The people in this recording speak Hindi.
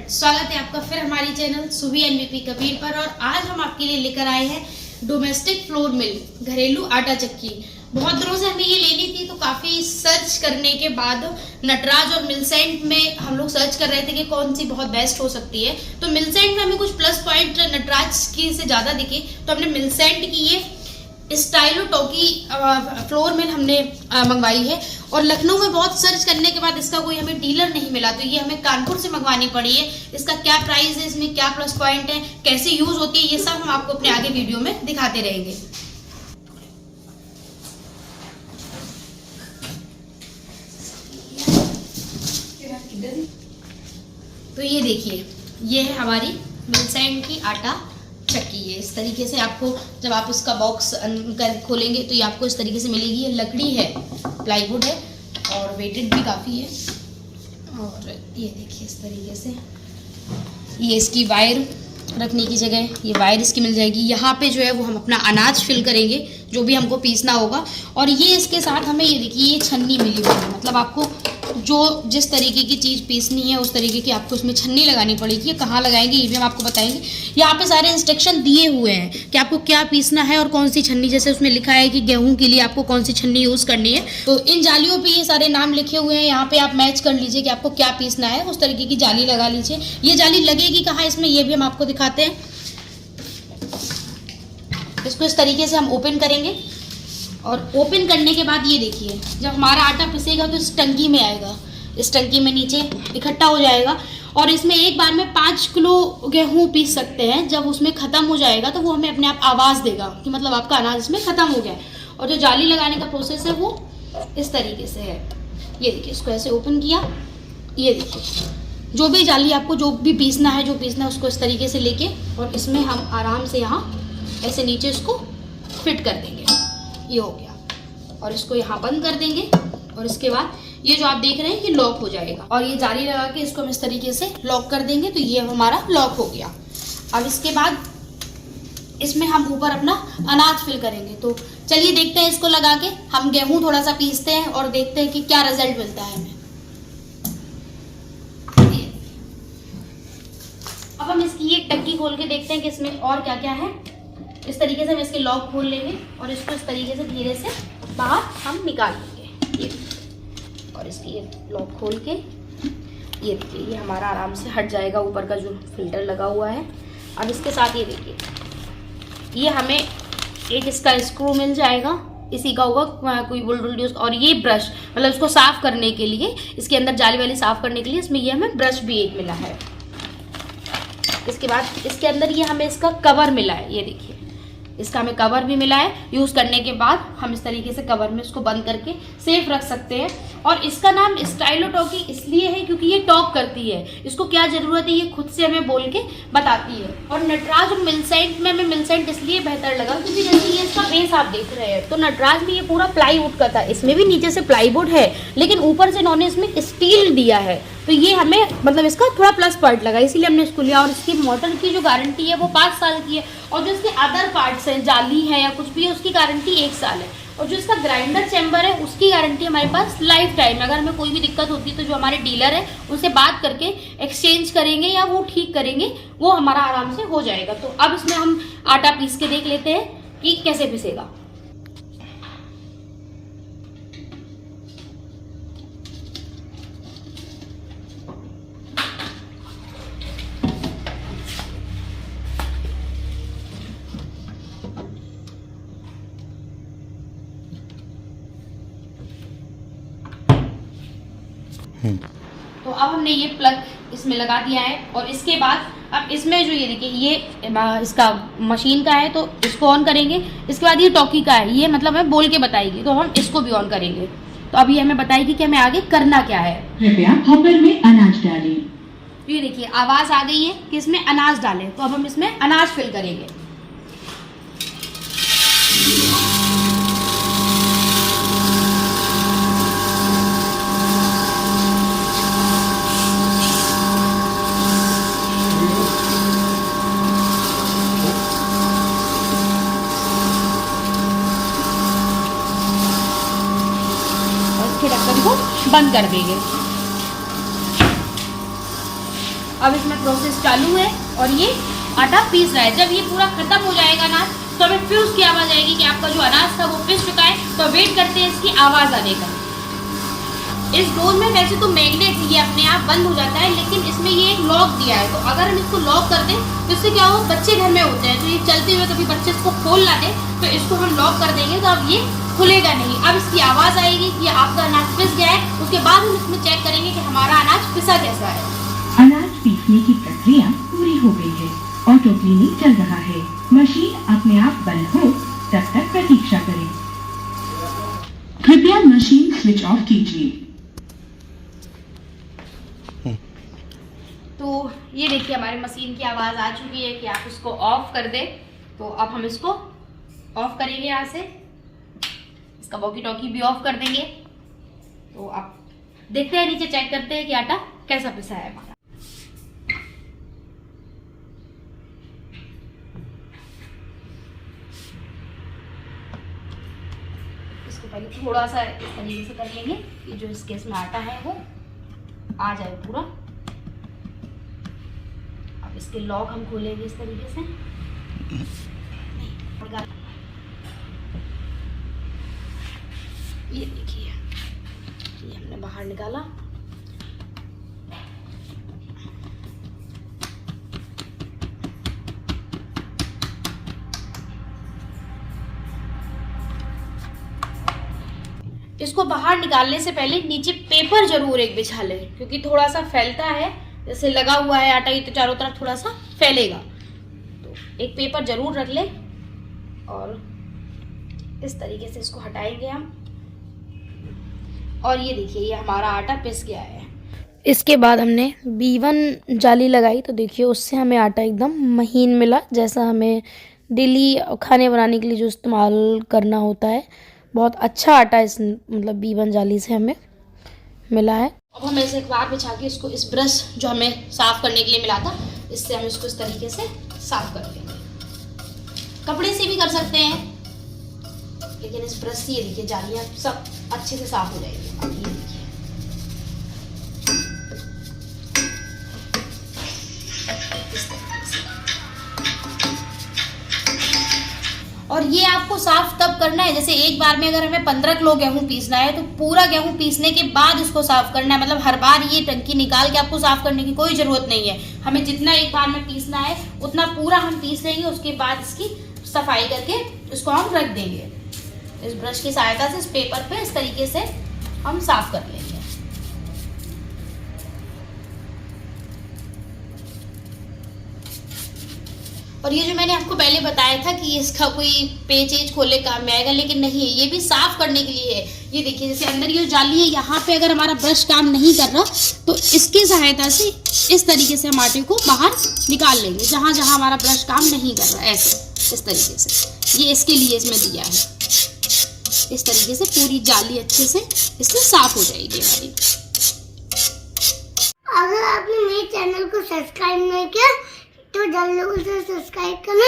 फ्रेंड्स, स्वागत है आपका फिर हमारी चैनल सुबी एनवीपी कबीर पर। और आज हम आपके लिए लेकर आए हैं डोमेस्टिक फ्लोर मिल घरेलू आटा चक्की। बहुत दिनों से हमें ये लेनी थी, तो काफ़ी सर्च करने के बाद नटराज और मिलसेंट में हम लोग सर्च कर रहे थे कि कौन सी बहुत बेस्ट हो सकती है। तो मिलसेंट में हमें कुछ प्लस पॉइंट नटराज की से ज़्यादा दिखे, तो हमने मिलसेंट की ये स्टाइलो टॉकी फ्लोर मिल हमने मंगवाई है। और लखनऊ में बहुत सर्च करने के बाद इसका कोई हमें डीलर नहीं मिला, तो ये हमें कानपुर से मंगवानी पड़ी है। इसका क्या प्राइस है, इसमें क्या प्लस पॉइंट है, कैसे यूज होती है, ये सब हम आपको अपने आगे वीडियो में दिखाते रहेंगे। तो ये देखिए, ये है हमारी मिलसेंट की आटा चक्की है। इस तरीके से आपको जब आप इसका बॉक्स खोलेंगे तो ये आपको इस तरीके से मिलेगी। ये लकड़ी है, प्लाईवुड है और वेटेड भी काफ़ी है। और ये देखिए इस तरीके से, ये इसकी वायर रखने की जगह, ये वायर इसकी मिल जाएगी। यहाँ पे जो है वो हम अपना अनाज फिल करेंगे, जो भी हमको पीसना होगा। और ये इसके साथ हमें ये देखिए ये छन्नी मिली हुई है, मतलब आपको जो जिस तरीके की चीज़ पीसनी है उस तरीके की आपको इसमें छन्नी लगानी पड़ेगी। ये कहाँ लगाएंगे ये भी हम आपको बताएंगे। यहाँ पे सारे इंस्ट्रक्शन दिए हुए हैं कि आपको क्या पीसना है और कौन सी छन्नी, जैसे उसमें लिखा है कि गेहूं के लिए आपको कौन सी छन्नी यूज़ करनी है। तो इन जालियों पे ये सारे नाम लिखे हुए हैं, यहाँ पे आप मैच कर लीजिए कि आपको क्या पीसना है, उस तरीके की जाली लगा लीजिए। ये जाली लगेगी कहाँ इसमें, ये भी हम आपको दिखाते हैं। इसको इस तरीके से हम ओपन करेंगे और ओपन करने के बाद ये देखिए, जब हमारा आटा पिसेगा तो इस टंकी में आएगा, इस टंकी में नीचे इकट्ठा हो जाएगा। और इसमें एक बार में 5 किलो गेहूँ पीस सकते हैं। जब उसमें ख़त्म हो जाएगा तो वो हमें अपने आप आवाज़ देगा कि मतलब आपका अनाज इसमें ख़त्म हो गया है। और जो जाली लगाने का प्रोसेस है वो इस तरीके से है। ये देखिए, इसको ऐसे ओपन किया, ये देखिए जो भी जाली आपको जो भी पीसना है, उसको इस तरीके से लेके और इसमें हम आराम से यहाँ ऐसे नीचे इसको फिट कर देंगे। ये हो गया। और इसको यहाँ बंद कर देंगे और इसके बाद ये जो आप देख रहे हैं ये लॉक हो जाएगा। और ये जाली लगा के इसको हम इस तरीके से लॉक कर देंगे, तो ये हमारा लॉक हो गया। अब इसके बाद इसमें हम ऊपर अपना अनाज फिल करेंगे। तो चलिए देखते हैं, इसको लगा के हम गेहूं थोड़ा सा पीसते हैं और देखते हैं कि क्या रिजल्ट मिलता है हमें। अब हम इसकी ये टंकी खोल के देखते हैं कि इसमें और क्या क्या है। इस तरीके से हम इसके लॉक खोल लेंगे और इसको इस तरीके से धीरे से बाहर हम निकाल लेंगे। ये और इसकी ये लॉक खोल के ये देखिए, ये हमारा आराम से हट जाएगा ऊपर का जो फिल्टर लगा हुआ है। अब इसके साथ ये देखिए, ये हमें एक इसका स्क्रू मिल जाएगा, इसी का होगा कोई बुलडुल। और ये ब्रश, मतलब इसको साफ करने के लिए, इसके अंदर जाली वाली साफ करने के लिए इसमें ये हमें ब्रश भी एक मिला है। इसके बाद इसके अंदर ये हमें इसका कवर मिला है, ये देखिए इसका हमें कवर भी मिला है। यूज़ करने के बाद हम इस तरीके से कवर में इसको बंद करके सेफ रख सकते हैं। और इसका नाम स्टाइलो टॉकी इसलिए है क्योंकि ये टॉक करती है। इसको क्या ज़रूरत है ये खुद से हमें बोल के बताती है। और नटराज और मिलसेंट में हमें मिलसेंट इसलिए बेहतर लगा क्योंकि जैसे ये इसका बेस आप देख रहे हैं, तो नटराज में ये पूरा प्लाईवुड का था, इसमें भी नीचे से प्लाईवुड है लेकिन ऊपर से इन्होंने इसमें स्टील दिया है। तो ये हमें मतलब इसका थोड़ा प्लस पॉइंट लगा, इसीलिए हमने इसको लिया। और इसकी मोटर की जो गारंटी है वो 5 साल की है। और जो इसके अदर पार्ट्स हैं, जाली है या कुछ भी है, उसकी गारंटी 1 साल है। और जो इसका ग्राइंडर चैम्बर है उसकी गारंटी हमारे पास लाइफ टाइम है। अगर हमें कोई भी दिक्कत होती है तो जो हमारे डीलर है उनसे बात करके एक्सचेंज करेंगे या वो ठीक करेंगे, वो हमारा आराम से हो जाएगा। तो अब इसमें हम आटा पीस के देख लेते हैं कि कैसे पिसेगा। तो अब हमने ये प्लग इसमें लगा दिया है। और इसके बाद अब इसमें जो ये देखिए, ये इसका मशीन का है तो इसको ऑन करेंगे। इसके बाद ये टॉकी का है, ये मतलब हमें बोल के बताएगी, तो हम इसको भी ऑन करेंगे। तो अभी हमें बताएगी कि हमें आगे करना क्या है। कृपया हॉपर में अनाज डालें। ये देखिए आवाज़ आ गई है कि इसमें अनाज डालें, तो अब हम इसमें अनाज फिल करेंगे। ढक्कन को बंद कर देंगे। अब इसमें प्रोसेस चालू है और ये आटा पीस रहा है। जब ये पूरा खत्म हो जाएगा अनाज तो हमें फिर उसकी आवाज़ आएगी कि आपका जो अनाज था वो पिस चुका है। तो वेट करते हैं इसकी आवाज़ आने का। इस डोर में वैसे तो मैग्नेट ये अपने आप बंद हो जाता है, लेकिन इसमें ये एक लॉक दिया है। तो अगर हम इसको लॉक कर दें तो इससे क्या हो, बच्चे घर में होते हैं तो ये चलते हुए कभी बच्चे इसको खोल ना दे, तो इसको हम लॉक कर देंगे तो अब ये खुलेगा नहीं। अब इसकी आवाज़ आएगी कि आपका अनाज पिस गया है। उसके बाद हम इसमें चेक करेंगे कि हमारा अनाज पिसा कैसा है। अनाज पीसने की प्रक्रिया पूरी हो गई है। ऑटो क्लीनिंग चल रहा है। मशीन अपने आप बंद हो तब तक प्रतीक्षा करें। कृपया मशीन स्विच ऑफ कीजिए। तो ये देखिए हमारी मशीन की आवाज़ आ चुकी है कि आप इसको ऑफ कर दें। तो अब हम इसको ऑफ करेंगे यहाँ से, इसका वॉकी टॉकी भी ऑफ कर देंगे। तो आप देखते हैं, नीचे चेक करते हैं कि आटा कैसा पिसा है हमारा। इसको पहले थोड़ा सा इस तरीके से कर लेंगे कि जो इसके इसमें आटा है वो आ जाए पूरा। अब इसके लॉक हम खोलेंगे इस तरीके से। ये देखिए, ये हमने बाहर निकाला। इसको बाहर निकालने से पहले नीचे पेपर जरूर एक बिछा ले, क्योंकि थोड़ा सा फैलता है। जैसे लगा हुआ है आटा, ये तो चारों तरफ थोड़ा सा फैलेगा। तो एक पेपर जरूर रख ले और इस तरीके से इसको हटाएंगे हम। और ये देखिए, ये हमारा आटा पिस गया है। इसके बाद हमने B1 जाली लगाई, तो देखिए उससे हमें आटा एकदम महीन मिला, जैसा हमें डेली खाने बनाने के लिए जो इस्तेमाल करना होता है। बहुत अच्छा आटा इस मतलब B1 जाली से हमें मिला है। अब हम ऐसे अखबार बिछा के इसको, इस ब्रश जो हमें साफ़ करने के लिए मिला था, इससे हम इसको इस तरीके से साफ़ कर लेंगे। कपड़े से भी कर सकते हैं, लेकिन इस ब्रश से ये देखिए जालियाँ सब अच्छे से साफ़ हो जाएगी। अब ये देखिए, इस तरीके से। और ये आपको साफ तब करना है, जैसे एक बार में अगर हमें 15 किलो गेहूं पीसना है तो पूरा गेहूं पीसने के बाद इसको साफ करना है। मतलब हर बार ये टंकी निकाल के आपको साफ करने की कोई ज़रूरत नहीं है। हमें जितना एक बार में पीसना है उतना पूरा हम पीस लेंगे। उसके बाद इसकी सफाई करके इसको हम रख देंगे। इस ब्रश की सहायता से इस पेपर पे इस तरीके से हम साफ कर लेंगे। और ये जो मैंने आपको पहले बताया था कि इसका कोई पेच एज खोले काम में आएगा, लेकिन नहीं, ये भी साफ करने के लिए है। ये देखिए, जैसे अंदर ये जाली है, यहाँ पे अगर हमारा ब्रश काम नहीं कर रहा तो इसकी सहायता से इस तरीके से हम आटे को बाहर निकाल लेंगे। जहाँ जहाँ हमारा ब्रश काम नहीं कर रहा, ऐसे इस तरीके से। ये इसके लिए इसमें दिया है। इस तरीके से पूरी जाली अच्छे से इसमें साफ हो जाएगी हमारी। अगर आपने मेरे चैनल को सब्सक्राइब नहीं किया तो जल्दी से सब्सक्राइब करना।